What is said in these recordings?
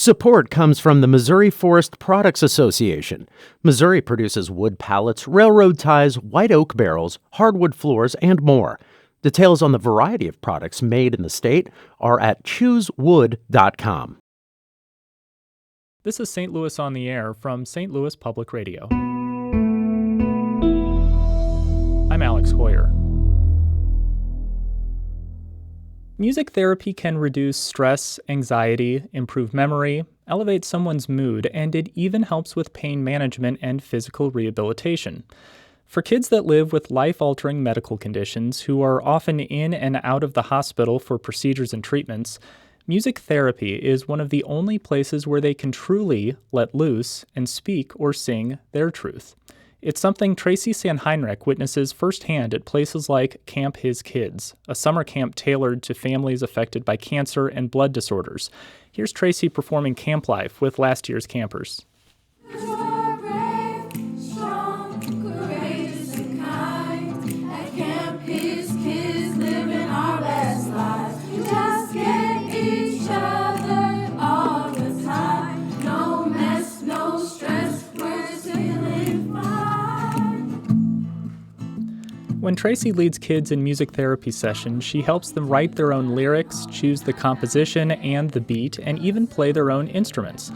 Support comes from the Missouri Forest Products Association. Missouri produces wood pallets, railroad ties, white oak barrels, hardwood floors, and more. Details on the variety of products made in the state are at choosewood.com. This is St. Louis on the Air from St. Louis Public Radio. I'm Alex Hoyer. Music therapy can reduce stress, anxiety, improve memory, elevate someone's mood, and it even helps with pain management and physical rehabilitation. For kids that live with life-altering medical conditions who are often in and out of the hospital for procedures and treatments, music therapy is one of the only places where they can truly let loose and speak or sing their truth. It's something Tracy Sanheinrich witnesses firsthand at places like Camp His Kids, a summer camp tailored to families affected by cancer and blood disorders. Here's Tracy performing camp life with last year's campers. When Tracy leads kids in music therapy sessions, she helps them write their own lyrics, choose the composition and the beat, and even play their own instruments.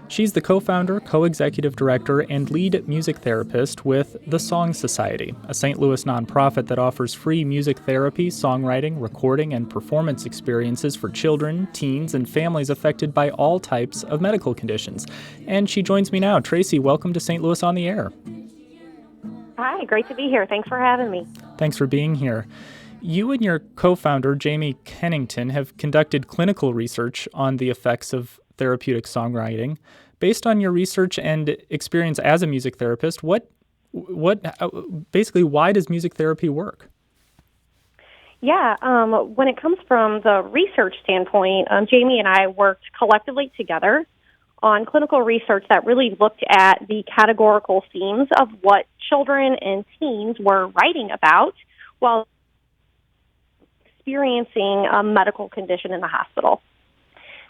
She's the co-founder, co-executive director, and lead music therapist with the Song Society, a St. Louis nonprofit that offers free music therapy, songwriting, recording, and performance experiences for children, teens, and families affected by all types of medical conditions. And she joins me now. Tracy, welcome to St. Louis on the Air. Hi, great to be here. Thanks for having me. Thanks for being here. You and your co-founder, Jamie Kennington, have conducted clinical research on the effects of therapeutic songwriting. Based on your research and experience as a music therapist, basically, why does music therapy work? Yeah, when it comes from the research standpoint, Jamie and I worked collectively together on clinical research that really looked at the categorical themes of what children and teens were writing about while experiencing a medical condition in the hospital.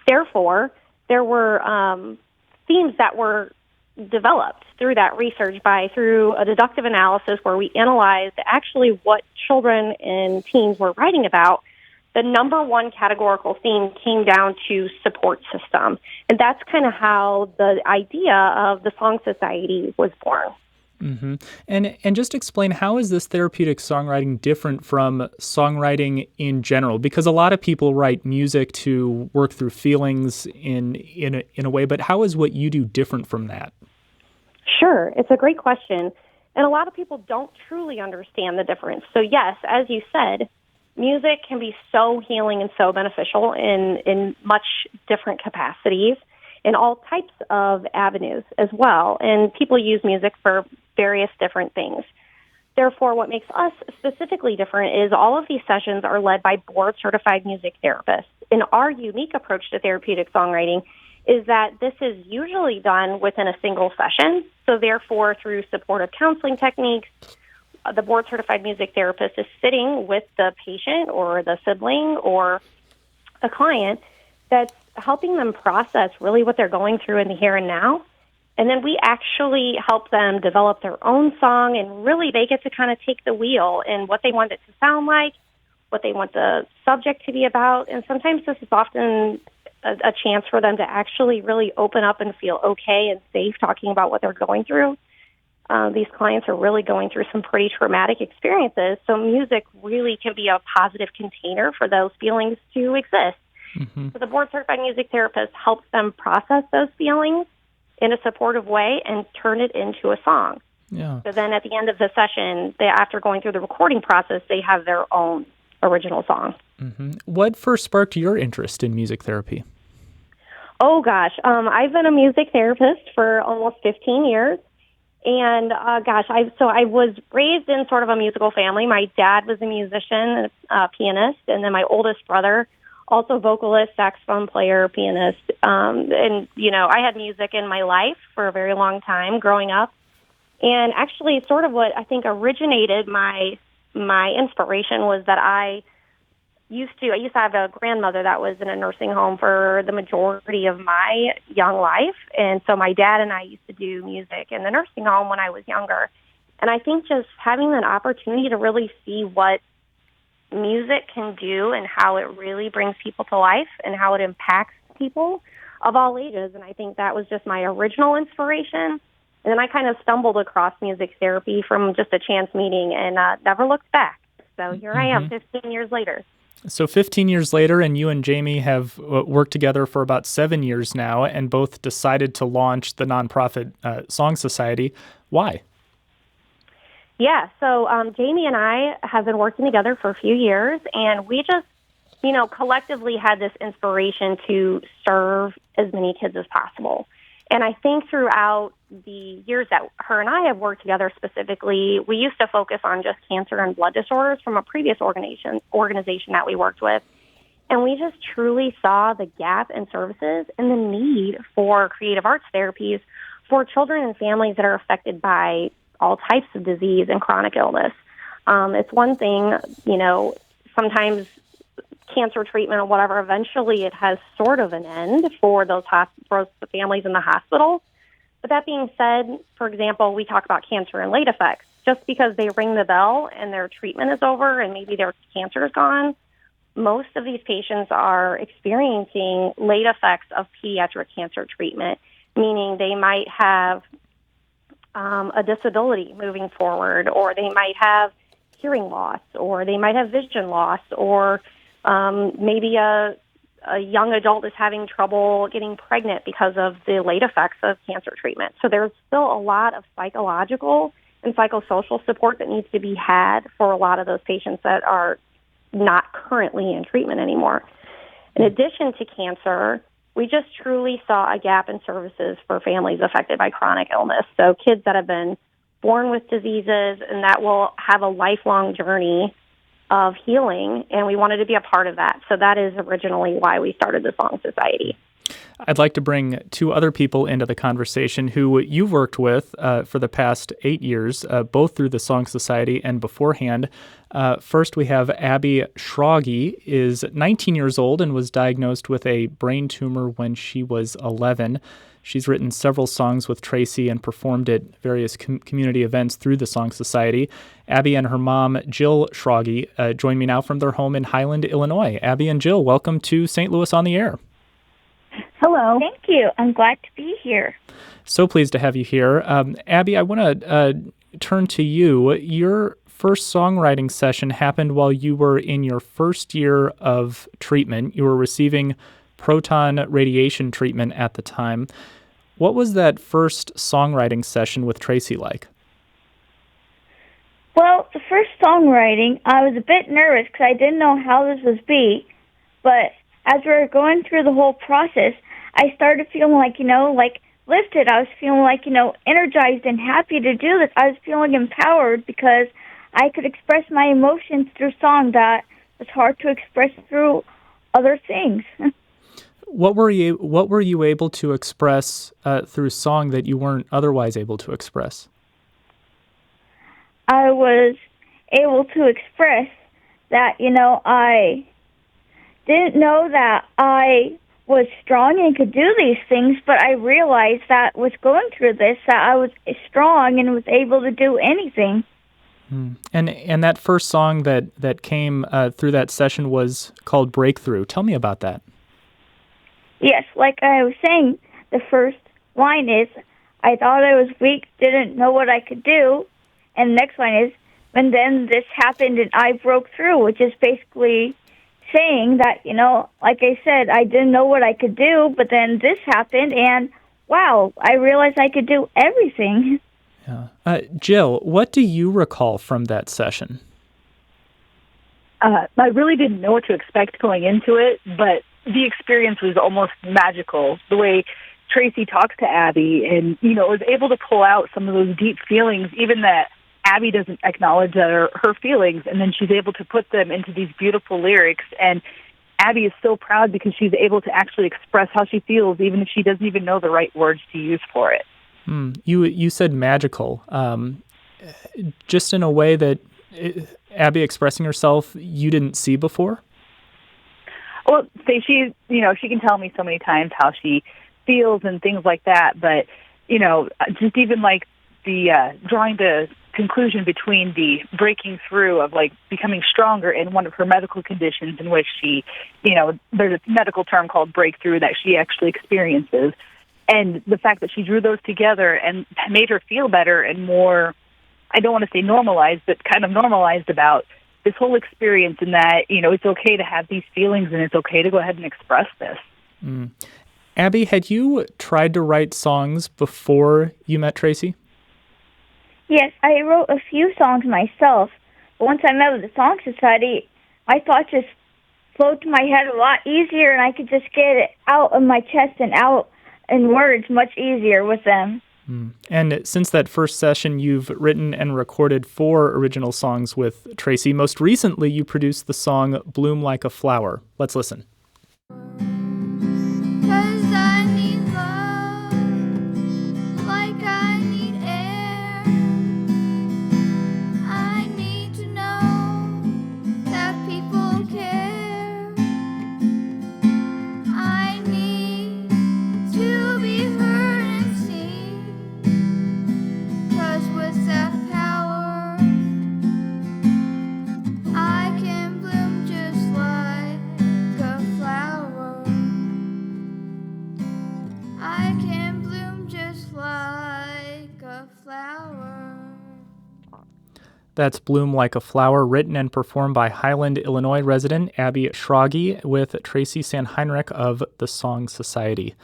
Therefore, there were themes that were developed through that research through a deductive analysis where we analyzed actually what children and teens were writing about. The number one categorical theme came down to support system. And that's kind of how the idea of the Song Society was born. Mm-hmm. And just explain, how is this therapeutic songwriting different from songwriting in general? Because a lot of people write music to work through feelings in a way, but how is what you do different from that? Sure. It's a great question. And a lot of people don't truly understand the difference. So yes, as you said, music can be so healing and so beneficial in much different capacities in all types of avenues as well. And people use music for various different things. Therefore, what makes us specifically different is all of these sessions are led by board-certified music therapists. And our unique approach to therapeutic songwriting is that this is usually done within a single session. So therefore, through supportive counseling techniques, the board-certified music therapist is sitting with the patient or the sibling or a client that's helping them process really what they're going through in the here and now. And then we actually help them develop their own song, and really they get to kind of take the wheel in what they want it to sound like, what they want the subject to be about. And sometimes this is often a chance for them to actually really open up and feel okay and safe talking about what they're going through. These clients are really going through some pretty traumatic experiences, so music really can be a positive container for those feelings to exist. Mm-hmm. So the board-certified music therapist helps them process those feelings in a supportive way and turn it into a song. Yeah. So then at the end of the session, after going through the recording process, they have their own original song. Mm-hmm. What first sparked your interest in music therapy? Oh, gosh. I've been a music therapist for almost 15 years. And, I was raised in sort of a musical family. My dad was a musician, a pianist, and then my oldest brother, also vocalist, saxophone player, pianist. I had music in my life for a very long time growing up. And actually sort of what I think originated my inspiration was that I I used to have a grandmother that was in a nursing home for the majority of my young life. And so my dad and I used to do music in the nursing home when I was younger. And I think just having that opportunity to really see what music can do and how it really brings people to life and how it impacts people of all ages. And I think that was just my original inspiration. And then I kind of stumbled across music therapy from just a chance meeting and never looked back. So here I am 15 years later. So 15 years later, and you and Jamie have worked together for about 7 years now and both decided to launch the nonprofit Song Society. Why? Yeah, so Jamie and I have been working together for a few years, and we just, collectively had this inspiration to serve as many kids as possible. And I think throughout the years that her and I have worked together specifically, we used to focus on just cancer and blood disorders from a previous organization that we worked with. And we just truly saw the gap in services and the need for creative arts therapies for children and families that are affected by all types of disease and chronic illness. It's one thing, sometimes cancer treatment or whatever, eventually it has sort of an end for those for the families in the hospital. But that being said, for example, we talk about cancer and late effects. Just because they ring the bell and their treatment is over and maybe their cancer is gone, most of these patients are experiencing late effects of pediatric cancer treatment, meaning they might have a disability moving forward, or they might have hearing loss, or they might have vision loss, or maybe a young adult is having trouble getting pregnant because of the late effects of cancer treatment. So there's still a lot of psychological and psychosocial support that needs to be had for a lot of those patients that are not currently in treatment anymore. In addition to cancer, we just truly saw a gap in services for families affected by chronic illness. So kids that have been born with diseases and that will have a lifelong journey of healing, and we wanted to be a part of that. So that is originally why we started the Song Society. I'd like to bring two other people into the conversation who you've worked with for the past 8 years, both through the Song Society and beforehand. First, we have Abby Schrage, is 19 years old and was diagnosed with a brain tumor when she was 11. She's written several songs with Tracy and performed at various community events through the Song Society. Abby and her mom, Jill Schrage, join me now from their home in Highland, Illinois. Abby and Jill, welcome to St. Louis on the Air. Hello. Thank you. I'm glad to be here. So pleased to have you here. Abby, I want to turn to you. Your first songwriting session happened while you were in your first year of treatment. You were receiving proton radiation treatment at the time. What was that first songwriting session with Tracy like? Well, the first songwriting, I was a bit nervous because I didn't know how this would be. But as we were going through the whole process, I started feeling like lifted. I was feeling energized and happy to do this. I was feeling empowered because I could express my emotions through song that was hard to express through other things. What were you able to express through song that you weren't otherwise able to express? I was able to express that, I didn't know that I was strong and could do these things, but I realized that was going through this, that I was strong and was able to do anything. And that first song that came through that session was called Breakthrough. Tell me about that. Yes, like I was saying, the first line is, I thought I was weak, didn't know what I could do. And the next line is, and then this happened and I broke through, which is basically saying that, like I said, I didn't know what I could do, but then this happened and, wow, I realized I could do everything. Yeah. Jill, what do you recall from that session? I really didn't know what to expect going into it, but the experience was almost magical. The way Tracy talks to Abby and, was able to pull out some of those deep feelings, even that Abby doesn't acknowledge that are her feelings, and then she's able to put them into these beautiful lyrics. And Abby is so proud because she's able to actually express how she feels, even if she doesn't even know the right words to use for it. You said magical, just in a way that Abby expressing herself you didn't see before? Well, say she can tell me so many times how she feels and things like that, but, just even like the drawing the conclusion between the breaking through of like becoming stronger in one of her medical conditions in which she, there's a medical term called breakthrough that she actually experiences. And the fact that she drew those together and made her feel better and more, I don't want to say normalized, but kind of normalized about this whole experience, and that, it's okay to have these feelings and it's okay to go ahead and express this. Mm. Abby, had you tried to write songs before you met Tracy? Yes, I wrote a few songs myself, but once I met with the Song Society, my thoughts just flowed to my head a lot easier, and I could just get it out of my chest and out in words much easier with them. And since that first session, you've written and recorded 4 original songs with Tracy. Most recently, you produced the song Bloom Like a Flower. Let's listen. 'Cause I need love like I need air. I need to know that people care. I need to be heard and seen. 'Cause with that power, I can bloom just like a flower. I can bloom just like a flower. That's Bloom Like a Flower, written and performed by Highland, Illinois resident Abby Schrage with Tracy Sanheinrich of the Song Society.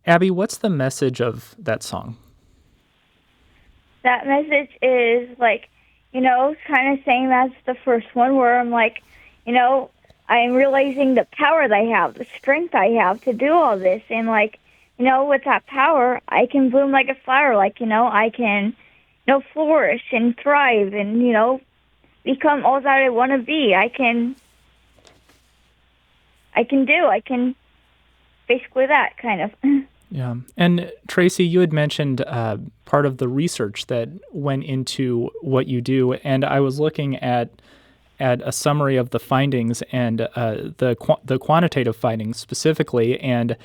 Abby, what's the message of that song? That message is like, kind of saying that's the first one where I'm like, I'm realizing the power that I have, the strength I have to do all this. And like, with that power, I can bloom like a flower. Like, I can, flourish and thrive and, become all that I want to be. I can basically that kind of. Yeah. And Tracy, you had mentioned part of the research that went into what you do, and I was looking at a summary of the findings and the quantitative findings specifically, and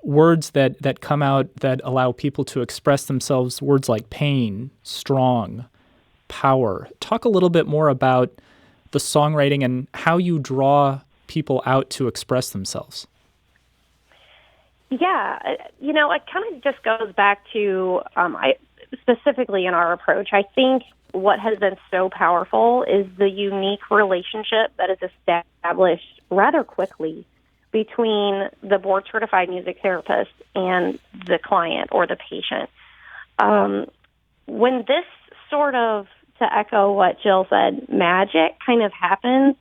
words that come out that allow people to express themselves, words like pain, strong, power. Talk a little bit more about the songwriting and how you draw people out to express themselves. Yeah, it kind of just goes back to, specifically in our approach, I think what has been so powerful is the unique relationship that is established rather quickly between the board-certified music therapist and the client or the patient. When this sort of, to echo what Jill said, magic kind of happens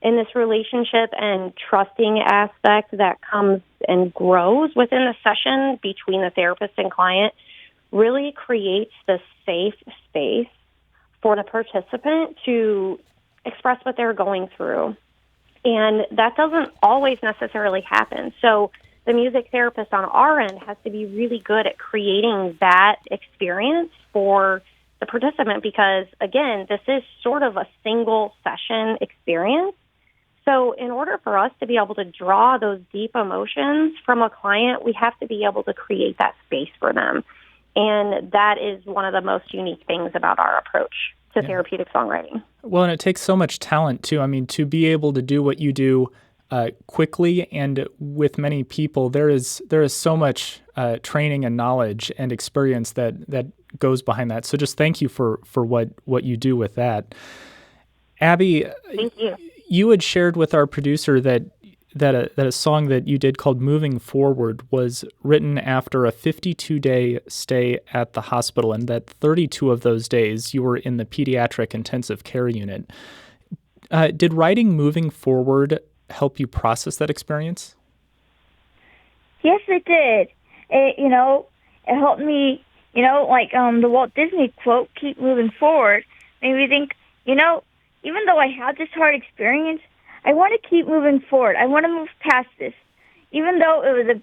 in this relationship and trusting aspect that comes and grows within the session between the therapist and client, really creates this safe space for the participant to express what they're going through. And that doesn't always necessarily happen. So the music therapist on our end has to be really good at creating that experience for the participant because, again, this is sort of a single session experience. So in order for us to be able to draw those deep emotions from a client, we have to be able to create that space for them. And that is one of the most unique things about our approach to therapeutic songwriting. Well, and it takes so much talent, too. I mean, to be able to do what you do quickly and with many people, there is so much training and knowledge and experience that goes behind that. So just thank you for what you do with that. Abby, Thank you. You had shared with our producer that a song that you did called Moving Forward was written after a 52-day stay at the hospital, and that 32 of those days you were in the pediatric intensive care unit. Did writing Moving Forward help you process that experience? Yes, it did. It helped me, like the Walt Disney quote, keep moving forward, made me think, even though I had this hard experience, I want to keep moving forward. I want to move past this. Even though it was a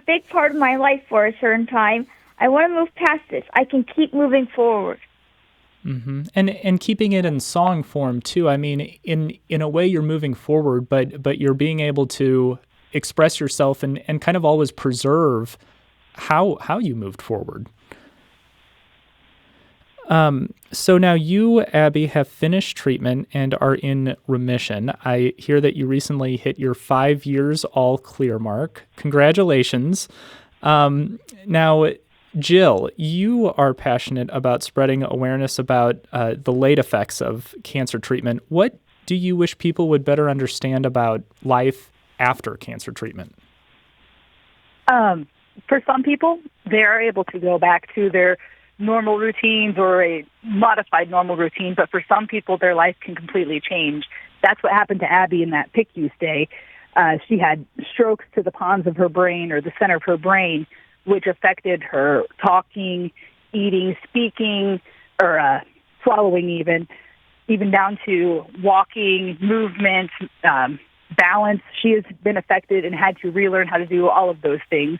big part of my life for a certain time, I want to move past this. I can keep moving forward. And keeping it in song form too. I mean, in a way, you're moving forward, but you're being able to express yourself and kind of always preserve how you moved forward. So now you, Abby, have finished treatment and are in remission. I hear that you recently hit your 5 years all clear mark. Congratulations. Now, Jill, you are passionate about spreading awareness about the late effects of cancer treatment. What do you wish people would better understand about life after cancer treatment? For some people, they are able to go back to their normal routines or a modified normal routine, but for some people, their life can completely change. That's what happened to Abby in that PICU stay. She had strokes to the pons of her brain or the center of her brain, which affected her talking, eating, speaking, or swallowing even down to walking, movement, balance. She has been affected and had to relearn how to do all of those things.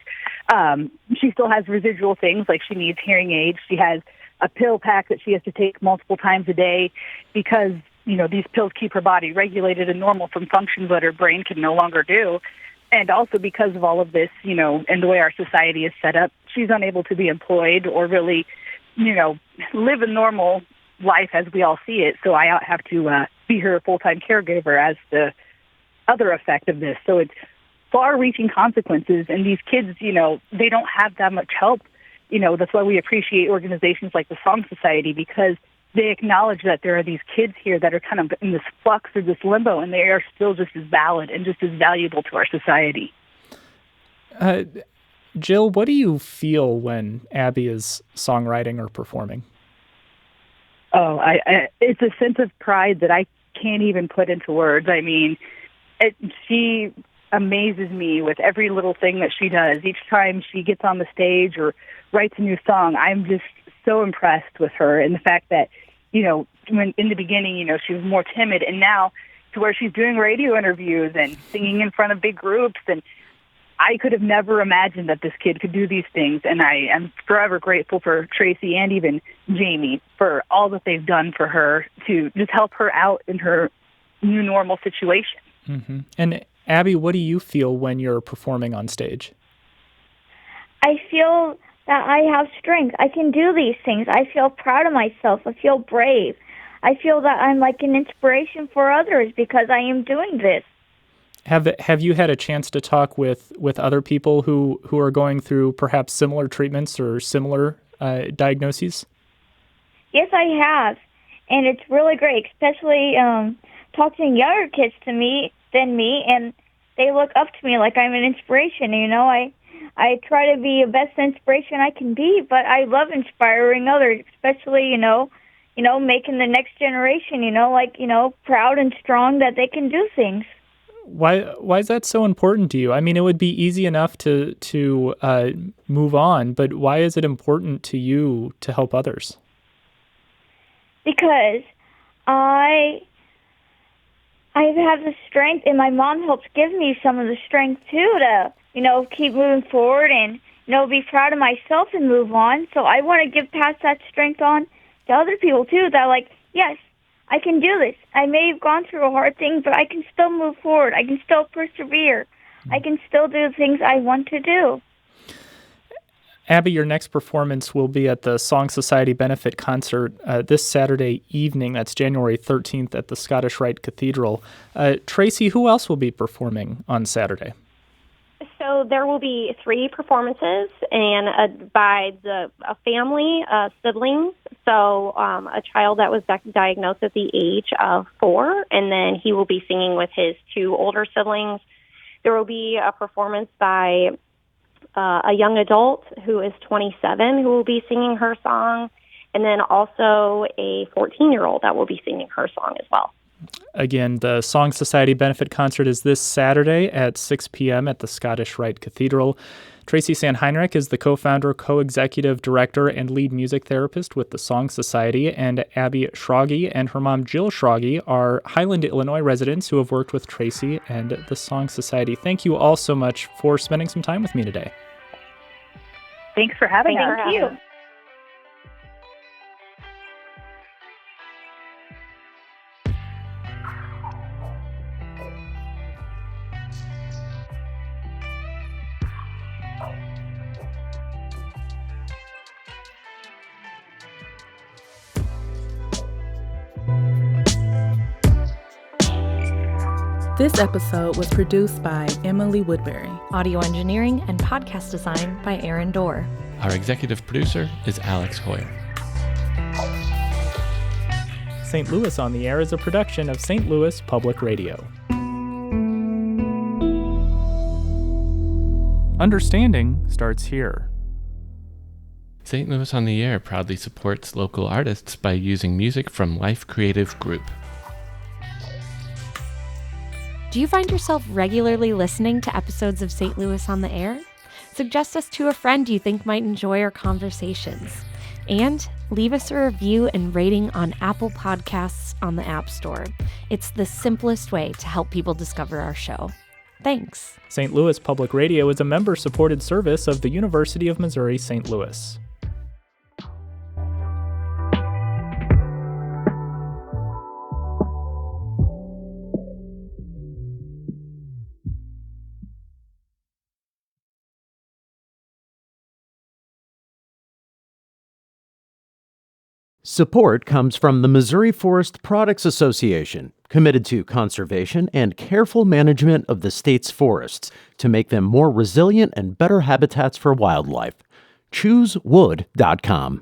She still has residual things, like she needs hearing aids. She has a pill pack that she has to take multiple times a day because, these pills keep her body regulated and normal from functions that her brain can no longer do. And also because of all of this, and the way our society is set up, she's unable to be employed or really, live a normal life as we all see it. So I have to be her full-time caregiver as the other effect of this. So it's far-reaching consequences, and these kids, they don't have that much help. That's why we appreciate organizations like the Song Society, because they acknowledge that there are these kids here that are kind of in this flux or this limbo, and they are still just as valid and just as valuable to our society. Jill, what do you feel when Abby is songwriting or performing? Oh, it's a sense of pride that I can't even put into words. I mean, she amazes me with every little thing that she does. Each time she gets on the stage or writes a new song, I'm just so impressed with her. And the fact that, when in the beginning, she was more timid, and now to where she's doing radio interviews and singing in front of big groups. And I could have never imagined that this kid could do these things. And I am forever grateful for Tracy and even Jamie for all that they've done for her to just help her out in her new normal situation. Mm-hmm. And Abby, what do you feel when you're performing on stage? I feel that I have strength. I can do these things. I feel proud of myself. I feel brave. I feel that I'm like an inspiration for others because I am doing this. Have you had a chance to talk with other people who are going through perhaps similar treatments or similar diagnoses? Yes, I have, and it's really great, especially talking to younger kids than me, and they look up to me like I'm an inspiration. I try to be the best inspiration I can be, but I love inspiring others, especially making the next generation proud and strong that they can do things. Why is that so important to you? I mean, it would be easy enough to move on, but why is it important to you to help others? Because I have the strength, and my mom helps give me some of the strength too to keep moving forward and be proud of myself and move on. So I want to pass that strength on to other people too. That yes, I can do this. I may have gone through a hard thing, but I can still move forward. I can still persevere. I can still do the things I want to do. Abby, your next performance will be at the Song Society benefit concert this Saturday evening. That's January 13th at the Scottish Rite Cathedral. Tracy, who else will be performing on Saturday? So there will be 3 performances and by a family, siblings. So a child that was diagnosed at the age of 4, and then he will be singing with his 2 older siblings. There will be a performance by a young adult who is 27 who will be singing her song, and then also a 14-year-old that will be singing her song as well. Again, the Song Society benefit concert is this Saturday at 6 p.m. at the Scottish Rite Cathedral. Tracy Sanheinrich is the co-founder, co-executive director, and lead music therapist with the Song Society, and Abby Schrage and her mom Jill Schrage are Highland, Illinois residents who have worked with Tracy and the Song Society. Thank you all so much for spending some time with me today. Thanks for having us. Thank you. This episode was produced by Emily Woodbury. Audio engineering and podcast design by Aaron Dorr. Our executive producer is Alex Hoyer. St. Louis on the Air is a production of St. Louis Public Radio. Understanding starts here. St. Louis on the Air proudly supports local artists by using music from Life Creative Group. Do you find yourself regularly listening to episodes of St. Louis on the Air? Suggest us to a friend you think might enjoy our conversations. And leave us a review and rating on Apple Podcasts on the App Store. It's the simplest way to help people discover our show. Thanks. St. Louis Public Radio is a member-supported service of the University of Missouri St. Louis. Support comes from the Missouri Forest Products Association, committed to conservation and careful management of the state's forests to make them more resilient and better habitats for wildlife. ChooseWood.com